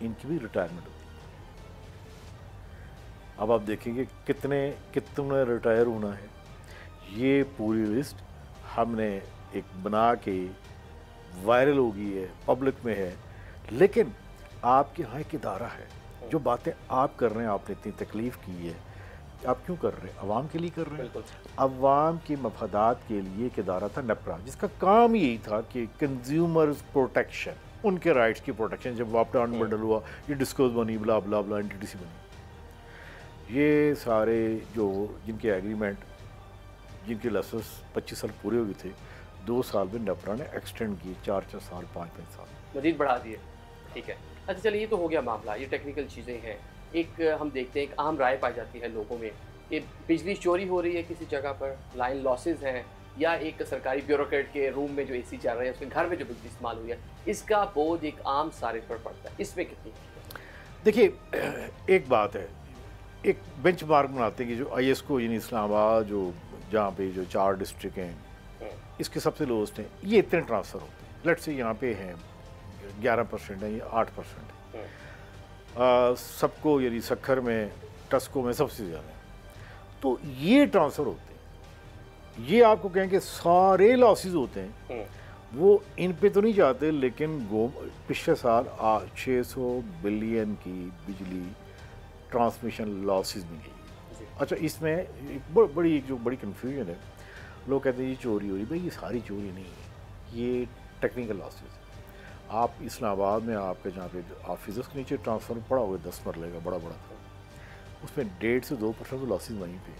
इनकी भी रिटायरमेंट होती है। अब आप देखेंगे कितने रिटायर होना है। ये पूरी लिस्ट हमने एक बना के वायरल हो गई है, पब्लिक में है, लेकिन आपके यहाँ एक इदारा है, जो बातें आप कर रहे हैं, आपने इतनी तकलीफ़ की है, आप क्यों कर रहे हैं? अवाम के लिए कर रहे हैं। अवाम के मफादात के लिए एक इदारा था नेपरा, जिसका काम यही था कि कंज्यूमर प्रोटेक्शन, उनके राइट्स की प्रोटेक्शन। जब वापडा अनबंडल हुआ, ये डिस्कोज बनी, ब्ला ब्ला ब्ला, एनटीटीसी बनी, ये सारे जो जिनके एग्रीमेंट, जिनके लाइसेंस 25 साल पूरे हो गए थे, 2 साल में नेपरा ने एक्सटेंड किए, 4-4 साल, 5-5 साल मजीद बढ़ा दिए। ठीक है, अच्छा चलिए, ये तो हो गया मामला, ये टेक्निकल चीज़ें हैं। एक हम देखते हैं, एक आम राय पाई जाती है लोगों में कि बिजली चोरी हो रही है किसी जगह पर, लाइन लॉसेज हैं, या एक सरकारी ब्यूरोक्रेट के रूम में जो AC चल रहा है उसके घर में जो बिजली इस्तेमाल हुई है, इसका बोझ एक आम सारे पर पड़ता है। इसमें कितनी? देखिए, एक बात है, एक बेंचमार्क बनाते हैं कि जो ISCO यानी इस्लामाबाद, जो जहाँ पे जो 4 डिस्ट्रिक्ट हैं, इसके सबसे लोएस्ट हैं, ये इतने ट्रांसफ़र होते हैं। लेट्स से यहाँ पे हैं 11% है या 8% है, सबको यानी सखर में, टस्को में सबसे ज़्यादा है, तो ये ट्रांसफ़र होते हैं। ये आपको कहेंगे सारे लॉसेस होते हैं, वो इन पे तो नहीं जाते, लेकिन पिछले साल 600 बिलियन की बिजली ट्रांसमिशन लॉसेस मिली। अच्छा, इसमें एक बड़ी कन्फ्यूजन है, लोग कहते हैं ये चोरी हो रही, भाई ये सारी चोरी नहीं है, ये टेक्निकल लॉसेस है। आप इस्लामाबाद में आपके जहाँ पे ऑफिस के नीचे ट्रांसफार्मर पड़ा हुआ 10 मरले का बड़ा था, वो उसमें 1.5 से 2% तो लॉसेज वहीं पे।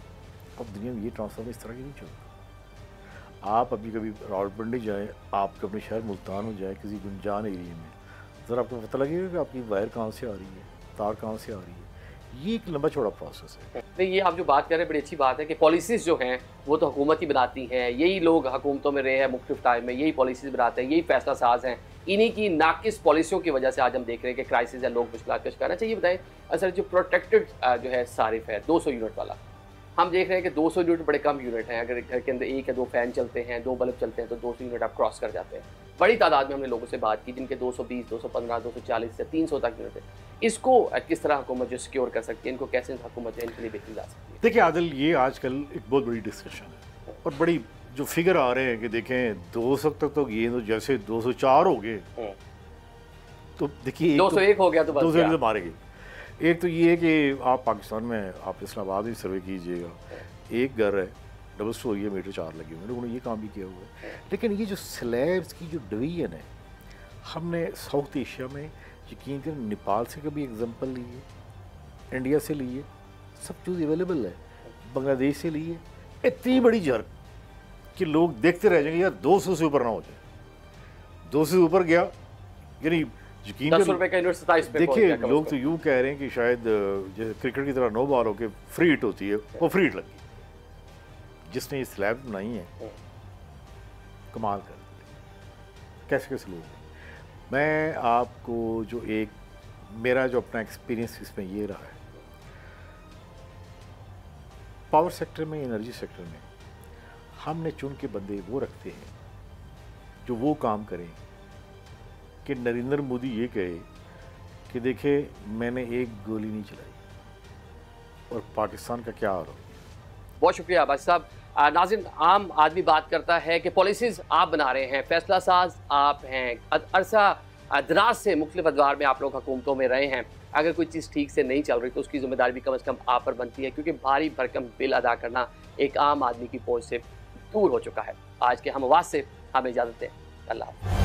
अब दुनिया में ये ट्रांसफार्मर इस तरह की नहीं चलता। आप अभी कभी रावलपिंडी जाएँ, आपके अपने शहर मुल्तान हो जाए, किसी गुंजान एरिया में, ज़रा आपको पता लगेगा कि आपकी वायर कहाँ से आ रही है, तार कहाँ से आ रही है। ये एक लंबा चौड़ा प्रोसेस है। नहीं, ये आप जो बात कर रहे हैं बड़ी अच्छी बात है कि पॉलिसीज़ जो हैं वो तो हुकूमत ही बनाती हैं, यही लोग हुकूमतों में रहे हैं मुख्तलिफ टाइम में, यही पॉलिसीज़ बनाते हैं, यही फैसला साज हैं। इन्हीं की नाकिस पॉलिसियों की वजह से आज हम देख रहे हैं कि क्राइसिस है, लोग मुश्किलात का शिकार हैं। अच्छा ये बताएं, असल जो प्रोटेक्टेड जो है सारिफ है 200 यूनिट वाला, हम देख रहे हैं कि 200 यूनिट बड़े कम यूनिट हैं। अगर घर के अंदर 1 या 2 फैन चलते हैं, 2 बल्ब चलते हैं तो 200 यूनिट आप क्रॉस कर जाते हैं। बड़ी तादाद में हमने लोगों से बात की जिनके 220, 215, 240 से 300 तक यूनिट है। इसको किस तरह हुकूमत जो सिक्योर कर सकती है, इनको कैसे हुकूमत जो इनके लिए बेहतरी ला सकती है? देखिए आदिल, ये आजकल एक बहुत बड़ी डिस्कशन है और बड़ी जो फिगर आ रहे हैं कि देखें 200 तक तो ये तो जैसे 204 हो गए, तो देखिए 201 हो गया तो बस 201 तो मारेगी। एक तो ये है कि आप पाकिस्तान में आप इस्लामाबाद में सर्वे कीजिएगा, एक घर है डबल स्टोरी है, मीटर 4 लगे हुए हैं, लोगों ने ये काम भी किया हुआ है। लेकिन ये जो स्लैब्स की जो डिवीजन है, हमने साउथ एशिया में यकीन कर नेपाल से कभी एग्जांपल लिए, इंडिया से लिए, सब चीज़ अवेलेबल है, बांग्लादेश से लिए, इतनी बड़ी जर्क कि लोग देखते रह जाएंगे यार 200 से ऊपर ना हो जाए। 200 से ऊपर गया यानी यकीन 10 रुपए का यूनिट 27 पे देखिए लोग तो यूँ कह रहे हैं कि शायद जैसे क्रिकेट की तरह 9 बॉल हो के फ्री हिट होती है, वो फ्री हिट लगी। जिसने ये स्लैब बनाई है कमाल कर दिया। कैसे कैसे लोग। मैं आपको जो एक मेरा जो अपना एक्सपीरियंस इसमें ये रहा है, पावर सेक्टर में, एनर्जी सेक्टर में हमने चुन के बंदे वो रखते हैं जो वो काम करें कि नरेंद्र मोदी ये कहे कि देखे मैंने एक गोली नहीं चलाई और पाकिस्तान का क्या हाल हो। बहुत शुक्रिया बादशाह साहब। नाज़रीन, आम आदमी बात करता है कि पॉलिसीज़ आप बना रहे हैं, फैसला साज आप हैं, अरसा दराज से मुख्तलिफ अदवार में आप लोग हुकूमतों में रहे हैं। अगर कोई चीज़ ठीक से नहीं चल रही तो उसकी ज़िम्मेदारी भी कम से कम आप पर बनती है, क्योंकि भारी भरकम बिल अदा करना एक आम आदमी की पहुंच से दूर हो चुका है। आज के हम आवाज़ से हमें इजाज़त दें। अल्लाह।